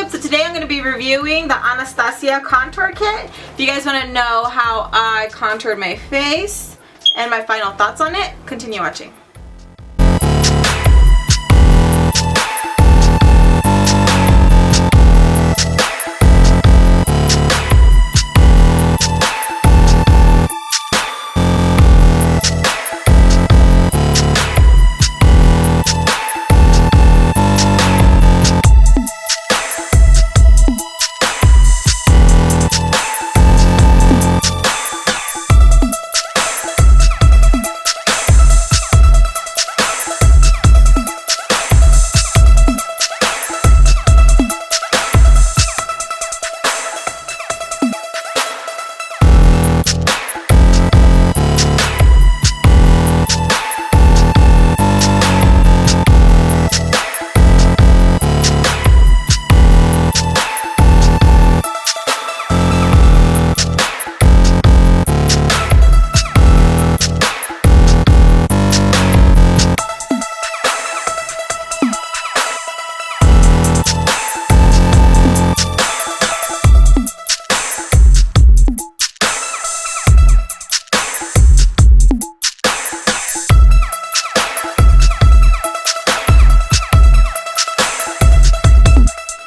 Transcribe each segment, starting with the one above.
up? So today I'm going to be reviewing the Anastasia contour kit. If you guys want to know how I contoured my face and my final thoughts on it, continue watching.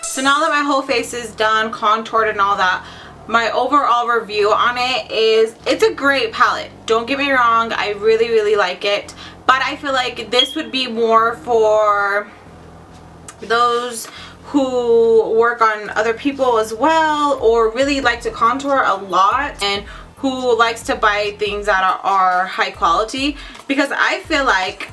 So now that my whole face is done, contoured and all that, my overall review on it is it's a great palette. Don't get me wrong, I really like it. But I feel like this would be more for those who work on other people as well, or really like to contour a lot and who likes to buy things that are high quality. Because I feel like,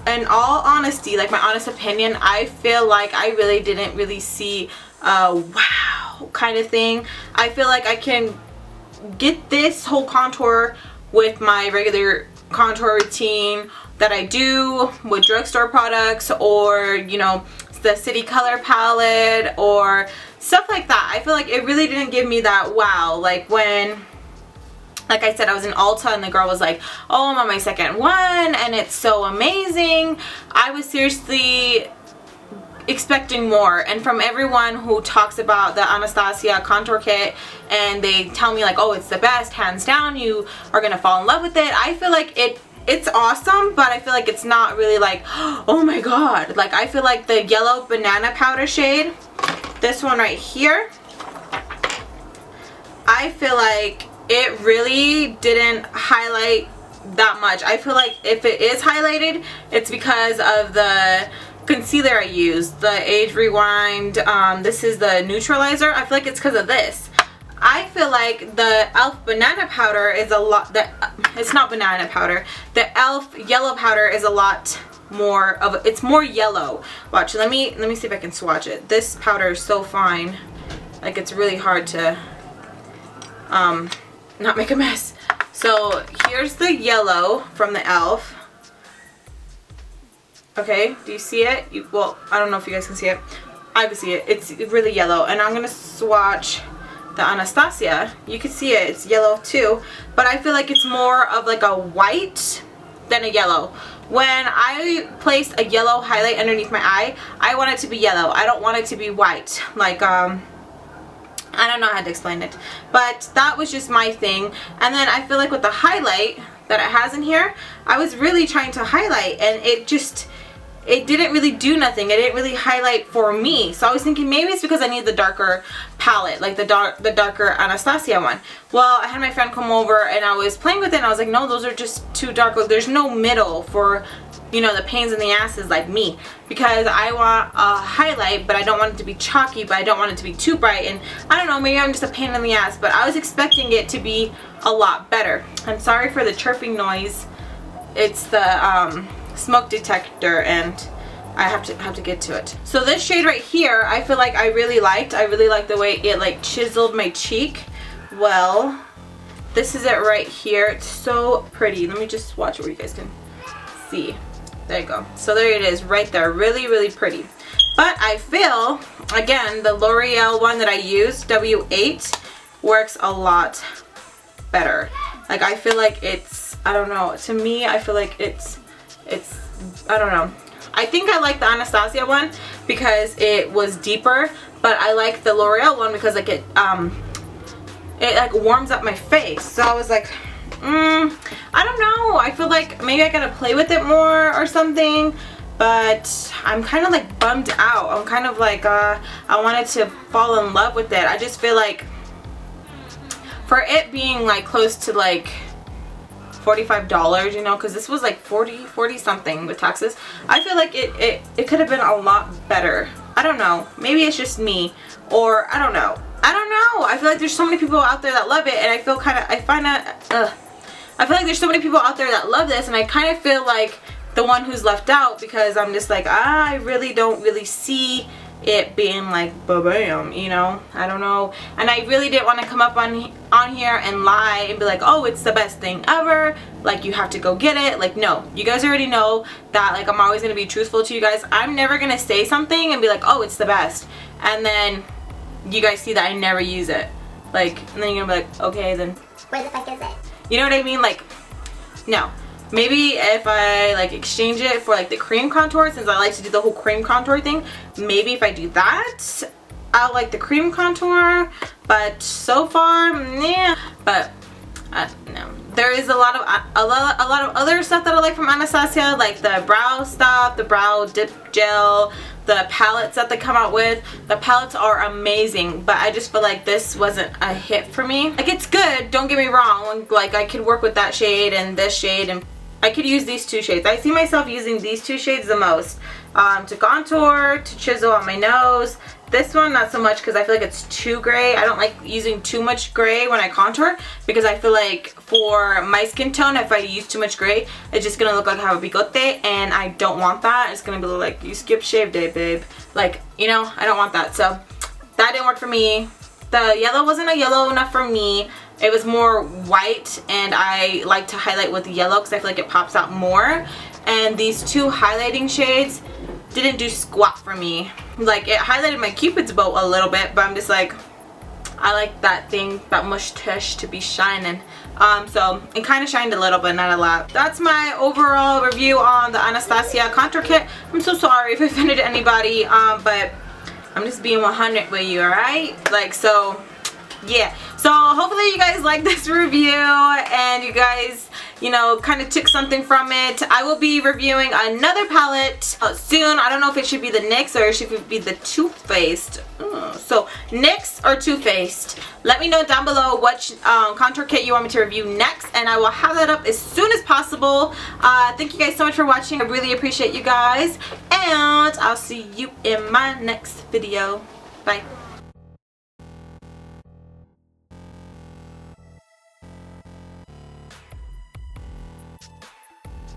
in all honesty, like my honest opinion, I feel like I really didn't really see a wow kind of thing. I feel like I can get this whole contour with my regular contour routine that I do with drugstore products, or you know, the City Color palette or stuff like that. I feel like it really didn't give me that wow. Like when, like I said, I was in Ulta and the girl was like, oh, I'm on my second one and it's so amazing. I was seriously expecting more, and from everyone who talks about the Anastasia contour kit and they tell me like, oh, it's the best, hands down, you are gonna fall in love with it. I feel like it's awesome, but I feel like it's not really like, oh my god. Like I feel like the yellow banana powder shade, this one right here, I feel like it really didn't highlight that much. I feel like if it is highlighted, it's because of the concealer I used, the Age Rewind. This is the neutralizer. I feel like it's because of this. I feel like the e.l.f. banana powder is a lot, it's not banana powder, the e.l.f. yellow powder is a lot more of, it's more yellow. Watch, let me see if I can swatch it. This powder is so fine, like it's really hard to not make a mess. So here's the yellow from the e.l.f. Okay, do you see it? Well, I don't know if you guys can see it. I can see it. It's really yellow. And I'm gonna swatch the Anastasia. You can see it. It's yellow too. But I feel like it's more of like a white than a yellow. When I place a yellow highlight underneath my eye, I want it to be yellow. I don't want it to be white. Like I don't know how to explain it, but that was just my thing. And then I feel like with the highlight that it has in here, I was really trying to highlight and it didn't really do nothing. It didn't really highlight for me. So I was thinking maybe it's because I need the darker palette, like the darker Anastasia one. Well, I had my friend come over and I was playing with it and I was like, no, those are just too dark. There's no middle for, you know, the pains in the asses like me, because I want a highlight, but I don't want it to be chalky, but I don't want it to be too bright. And I don't know, maybe I'm just a pain in the ass, but I was expecting it to be a lot better. I'm sorry for the chirping noise. It's the smoke detector and I have to get to it. So this shade right here, I feel like I really liked. I really like the way it like chiseled my cheek. Well, this is it right here. It's so pretty. Let me just watch it where you guys can see. There you go. So there it is right there. Really pretty. But I feel, again, the L'Oreal one that I use, W8, works a lot better. Like I feel like it's, I don't know, to me I feel like it's I don't know. I think I like the Anastasia one because it was deeper, but I like the L'Oreal one because like it like warms up my face. So I was like, I don't know. I feel like maybe I gotta play with it more or something. But I'm kind of like bummed out. I'm kind of like I wanted to fall in love with it. I just feel like for it being like close to like $45, you know, because this was like 40 something with taxes. I feel like it could have been a lot better. I don't know. Maybe it's just me, or I don't know. I feel like there's so many people out there that love it, and I feel kind of, I feel like there's so many people out there that love this, and I kind of feel like the one who's left out, because I'm just like, I really don't really see it being like ba-bam, you know. I don't know, and I really didn't want to come up on here and lie and be like, oh, it's the best thing ever, like you have to go get it. Like, no, you guys already know that like I'm always gonna be truthful to you guys. I'm never gonna say something and be like, oh, it's the best, and then you guys see that I never use it, like, and then you're gonna be like, okay, then where the fuck is it? You know what I mean? Like, no. Maybe if I like exchange it for like the cream contour, since I like to do the whole cream contour thing, maybe if I do that, I'll like the cream contour. But so far, yeah. But no. There is a lot of other stuff that I like from Anastasia, like the brow stuff, the brow dip gel, the palettes that they come out with. The palettes are amazing, but I just feel like this wasn't a hit for me. Like, it's good, don't get me wrong. Like, I could work with that shade and this shade, and I could use these two shades. I see myself using these two shades the most, to contour, to chisel on my nose. This one, not so much, because I feel like it's too gray. I don't like using too much gray when I contour, because I feel like for my skin tone, if I use too much gray, it's just gonna look like I have a bigote, and I don't want that. It's gonna be like, you skipped shave day, babe. Like, you know, I don't want that. So that didn't work for me. The yellow wasn't a yellow enough for me. It was more white, and I like to highlight with yellow because I feel like it pops out more. And these two highlighting shades didn't do squat for me. Like, it highlighted my Cupid's bow a little bit, but I'm just like, I like that thing, that mush tush to be shining. So it kind of shined a little but not a lot. That's my overall review on the Anastasia contour kit. I'm so sorry if I offended anybody, but I'm just being 100 with you, alright? Like, so yeah. So hopefully you guys like this review, and you guys, you know, kind of took something from it. I will be reviewing another palette soon. I don't know if it should be the NYX or it should be the Too Faced. So NYX or Too Faced. Let me know down below what contour kit you want me to review next, and I will have that up as soon as possible. Thank you guys so much for watching. I really appreciate you guys, and I'll see you in my next video. Bye.